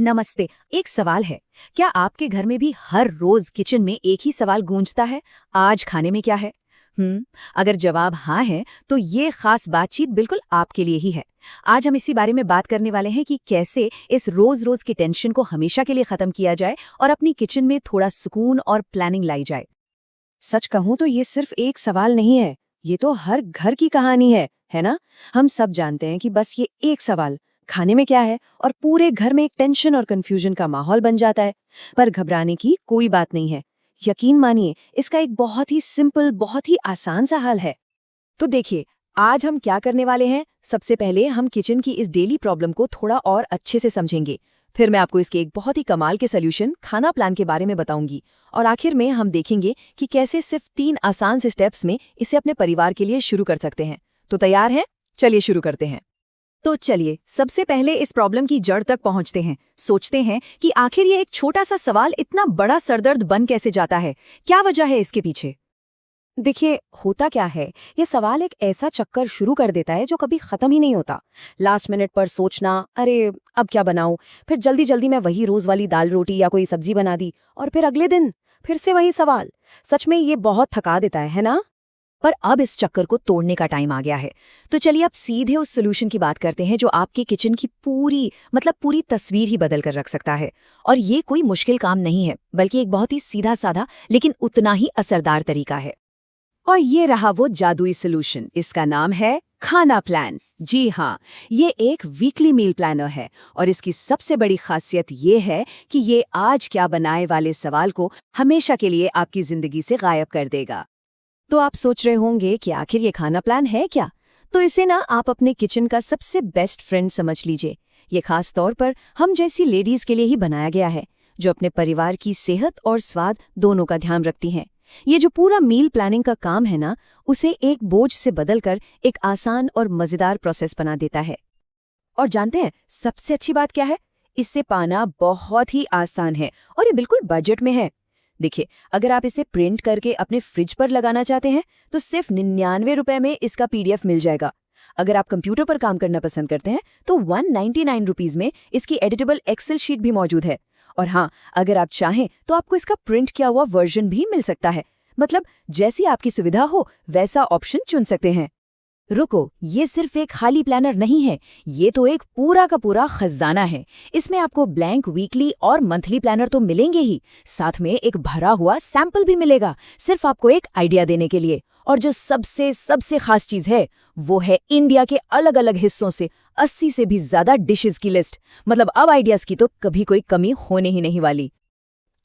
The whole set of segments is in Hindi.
नमस्ते। एक सवाल है, क्या आपके घर में भी हर रोज किचन में एक ही सवाल गूंजता है, आज खाने में क्या है? अगर जवाब हाँ है तो ये खास बातचीत बिल्कुल आपके लिए ही है। आज हम इसी बारे में बात करने वाले हैं कि कैसे इस रोज रोज की टेंशन को हमेशा के लिए खत्म किया जाए और अपनी किचन में थोड़ा सुकून और प्लानिंग लाई जाए। सच कहूं तो ये सिर्फ एक सवाल नहीं है, ये तो हर घर की कहानी है ना। हम सब जानते हैं कि बस ये एक सवाल, खाने में क्या है, और पूरे घर में एक टेंशन और कंफ्यूजन का माहौल बन जाता है। पर घबराने की कोई बात नहीं है। यकीन मानिए, इसका एक बहुत ही सिंपल, बहुत ही आसान सा हल है। तो देखिए, आज हम क्या करने वाले हैं। सबसे पहले हम किचन की इस डेली प्रॉब्लम को थोड़ा और अच्छे से समझेंगे। फिर मैं आपको इसके एक बहुत ही कमाल के सोल्यूशन, खाना प्लान के बारे में बताऊंगी। और आखिर में हम देखेंगे कि कैसे सिर्फ 3 आसान से स्टेप्स में इसे अपने परिवार के लिए शुरू कर सकते हैं। तो तैयार हैं? चलिए शुरू करते हैं। तो चलिए सबसे पहले इस प्रॉब्लम की जड़ तक पहुंचते हैं। सोचते हैं कि आखिर ये एक छोटा सा सवाल इतना बड़ा सरदर्द बन कैसे जाता है, क्या वजह है इसके पीछे। देखिए, होता क्या है, ये सवाल एक ऐसा चक्कर शुरू कर देता है जो कभी खत्म ही नहीं होता। लास्ट मिनट पर सोचना, अरे अब क्या बनाऊं, फिर जल्दी जल्दी मैं वही रोज वाली दाल रोटी या कोई सब्जी बना दी, और फिर अगले दिन फिर से वही सवाल। सच में ये बहुत थका देता है ना। पर अब इस चक्कर को तोड़ने का टाइम आ गया है। तो चलिए अब सीधे उस सोल्यूशन की बात करते हैं जो आपके किचन की पूरी तस्वीर ही बदल कर रख सकता है। और ये कोई मुश्किल काम नहीं है, बल्कि एक बहुत ही सीधा साधा लेकिन उतना ही असरदार तरीका है। और ये रहा वो जादुई सोल्यूशन। इसका नाम है खाना प्लान। जी हाँ, ये एक वीकली मील प्लानर है। और इसकी सबसे बड़ी खासियत ये है कि ये आज क्या बनाए वाले सवाल को हमेशा के लिए आपकी जिंदगी से गायब कर देगा। तो आप सोच रहे होंगे कि आखिर ये खाना प्लान है क्या? तो इसे ना आप अपने किचन का सबसे बेस्ट फ्रेंड समझ लीजिए। ये खास तौर पर हम जैसी लेडीज के लिए ही बनाया गया है, जो अपने परिवार की सेहत और स्वाद दोनों का ध्यान रखती हैं। ये जो पूरा मील प्लानिंग का काम है ना, उसे एक बोझ से बदलकर एक आसान और मजेदार प्रोसेस बना देता है। और जानते हैं सबसे अच्छी बात क्या है? इससे पाना बहुत ही आसान है और ये बिल्कुल बजट में है। देखिए, अगर आप इसे प्रिंट करके अपने फ्रिज पर लगाना चाहते हैं तो सिर्फ 99 रुपए में इसका PDF मिल जाएगा। अगर आप कंप्यूटर पर काम करना पसंद करते हैं तो 199 रुपीज में इसकी एडिटेबल एक्सेल शीट भी मौजूद है। और हाँ, अगर आप चाहें तो आपको इसका प्रिंट किया हुआ वर्जन भी मिल सकता है। मतलब जैसी आपकी सुविधा हो वैसा ऑप्शन चुन सकते हैं। रुको, ये सिर्फ एक खाली प्लानर नहीं है, ये तो एक पूरा का पूरा खजाना है। इसमें आपको ब्लैंक वीकली और मंथली प्लानर तो मिलेंगे ही, साथ में एक भरा हुआ सैंपल भी मिलेगा, सिर्फ आपको एक आइडिया देने के लिए। और जो सबसे सबसे खास चीज है वो है इंडिया के अलग अलग हिस्सों से 80 से भी ज्यादा डिशेस की लिस्ट। मतलब अब आइडियाज की तो कभी कोई कमी होने ही नहीं वाली।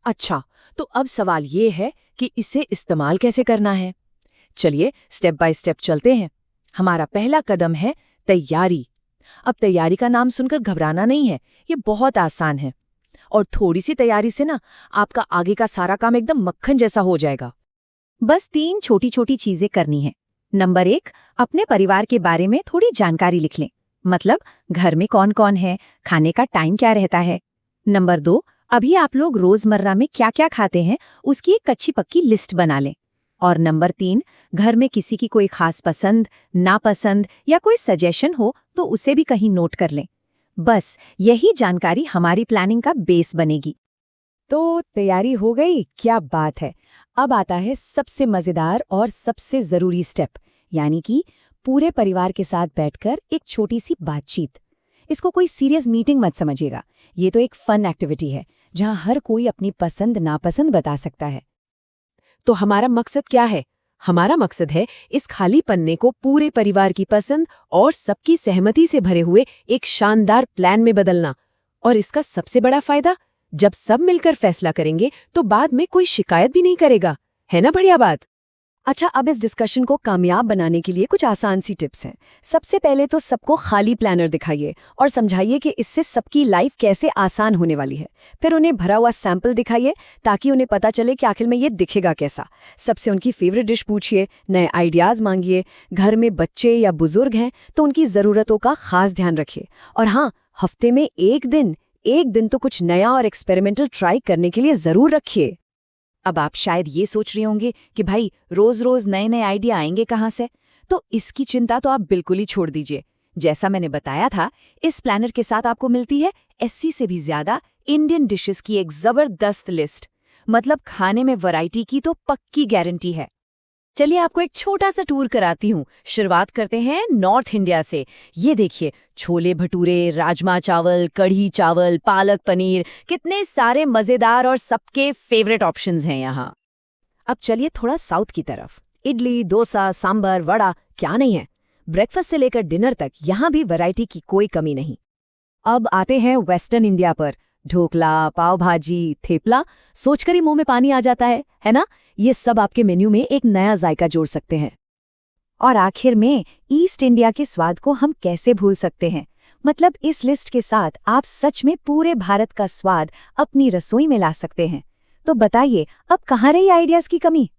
अच्छा, तो अब सवाल ये है कि इसे इस्तेमाल कैसे करना है। चलिए स्टेप बाय स्टेप चलते हैं। हमारा पहला कदम है तैयारी। अब तैयारी का नाम सुनकर घबराना नहीं है, ये बहुत आसान है। और थोड़ी सी तैयारी से ना आपका आगे का सारा काम एकदम मक्खन जैसा हो जाएगा। बस 3 छोटी छोटी चीजें करनी है। नंबर 1, अपने परिवार के बारे में थोड़ी जानकारी लिख लें। मतलब घर में कौन कौन है, खाने का टाइम क्या रहता है। नंबर 2, अभी आप लोग रोजमर्रा में क्या क्या खाते हैं उसकी एक कच्ची पक्की लिस्ट बना लें। और नंबर 3, घर में किसी की कोई खास पसंद, नापसंद या कोई सजेशन हो तो उसे भी कहीं नोट कर लें। बस यही जानकारी हमारी प्लानिंग का बेस बनेगी। तो तैयारी हो गई, क्या बात है। अब आता है सबसे मजेदार और सबसे जरूरी स्टेप, यानी कि पूरे परिवार के साथ बैठकर एक छोटी सी बातचीत। इसको कोई सीरियस मीटिंग मत समझिएगा, ये तो एक फन एक्टिविटी है जहां हर कोई अपनी पसंद नापसंद बता सकता है। तो हमारा मकसद क्या है? हमारा मकसद है इस खाली पन्ने को पूरे परिवार की पसंद और सबकी सहमति से भरे हुए एक शानदार प्लान में बदलना। और इसका सबसे बड़ा फायदा, जब सब मिलकर फैसला करेंगे तो बाद में कोई शिकायत भी नहीं करेगा। है ना बढ़िया बात? अच्छा, अब इस डिस्कशन को कामयाब बनाने के लिए कुछ आसान सी टिप्स हैं। सबसे पहले तो सबको खाली प्लानर दिखाइए और समझाइए कि इससे सबकी लाइफ कैसे आसान होने वाली है। फिर उन्हें भरा हुआ सैंपल दिखाइए ताकि उन्हें पता चले कि आखिर में ये दिखेगा कैसा। सबसे उनकी फेवरेट डिश पूछिए, नए आइडियाज मांगिए। घर में बच्चे या बुजुर्ग हैं तो उनकी ज़रूरतों का खास ध्यान रखिए। और हाँ, हफ्ते में एक दिन तो कुछ नया और एक्सपेरिमेंटल ट्राई करने के लिए ज़रूर रखिए। अब आप शायद ये सोच रहे होंगे कि भाई रोज रोज नए नए आइडिया आएंगे कहाँ से। तो इसकी चिंता तो आप बिल्कुल ही छोड़ दीजिए। जैसा मैंने बताया था, इस प्लानर के साथ आपको मिलती है 80 से भी ज्यादा इंडियन डिशेस की एक जबरदस्त लिस्ट। मतलब खाने में वैरायटी की तो पक्की गारंटी है। चलिए आपको एक छोटा सा टूर कराती हूँ। शुरुआत करते हैं नॉर्थ इंडिया से। ये देखिए, छोले भटूरे, राजमा चावल, कढ़ी चावल, पालक पनीर, कितने सारे मजेदार और सबके फेवरेट ऑप्शंस हैं यहाँ। अब चलिए थोड़ा साउथ की तरफ। इडली, डोसा, सांबर, वड़ा, क्या नहीं है। ब्रेकफास्ट से लेकर डिनर तक यहाँ भी वैरायटी की कोई कमी नहीं। अब आते हैं वेस्टर्न इंडिया पर। ढोकला, पाव भाजी, थेपला, सोचकर ही मुंह में पानी आ जाता है ना? ये सब आपके मेन्यू में एक नया जायका जोड़ सकते हैं। और आखिर में ईस्ट इंडिया के स्वाद को हम कैसे भूल सकते हैं। मतलब इस लिस्ट के साथ आप सच में पूरे भारत का स्वाद अपनी रसोई में ला सकते हैं। तो बताइए, अब कहाँ रही आइडियाज की कमी?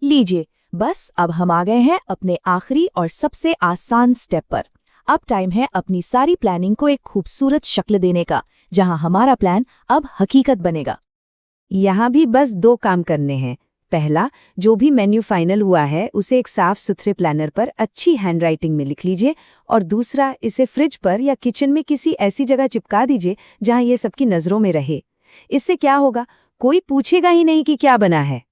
लीजिए, बस अब हम आ गए हैं अपने आखिरी और सबसे आसान स्टेप पर। अब टाइम है अपनी सारी प्लानिंग को एक खूबसूरत शक्ल देने का, जहां हमारा प्लान अब हकीकत बनेगा। यहाँ भी बस 2 काम करने हैं। पहला, जो भी मेन्यू फाइनल हुआ है उसे एक साफ सुथरे प्लानर पर अच्छी हैंडराइटिंग में लिख लीजिए, और दूसरा, इसे फ्रिज पर या किचन में किसी ऐसी जगह चिपका दीजिए जहां ये सबकी नजरों में रहे। इससे क्या होगा, कोई पूछेगा ही नहीं कि क्या बना है।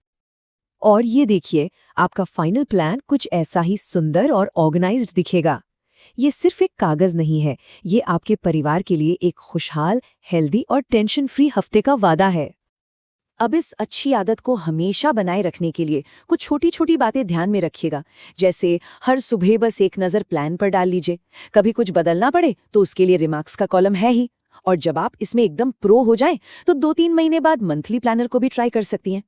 और ये देखिए, आपका फाइनल प्लान कुछ ऐसा ही सुंदर और ऑर्गेनाइज्ड दिखेगा। ये सिर्फ एक कागज नहीं है, ये आपके परिवार के लिए एक खुशहाल, हेल्दी और टेंशन फ्री हफ्ते का वादा है। अब इस अच्छी आदत को हमेशा बनाए रखने के लिए कुछ छोटी छोटी बातें ध्यान में रखिएगा। जैसे हर सुबह बस एक नज़र प्लान पर डाल लीजिए। कभी कुछ बदलना पड़े तो उसके लिए रिमार्क्स का कॉलम है ही। और जब आप इसमें एकदम प्रो हो जाएं तो 2-3 महीने बाद मंथली प्लानर को भी ट्राई कर सकती हैं।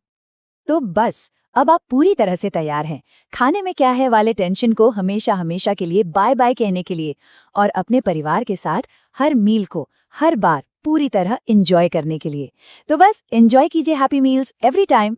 तो बस अब आप पूरी तरह से तैयार हैं खाने में क्या है वाले टेंशन को हमेशा हमेशा के लिए बाय बाय कहने के लिए, और अपने परिवार के साथ हर मील को हर बार पूरी तरह एंजॉय करने के लिए। तो बस एंजॉय कीजिए हैप्पी मील्स एवरी टाइम।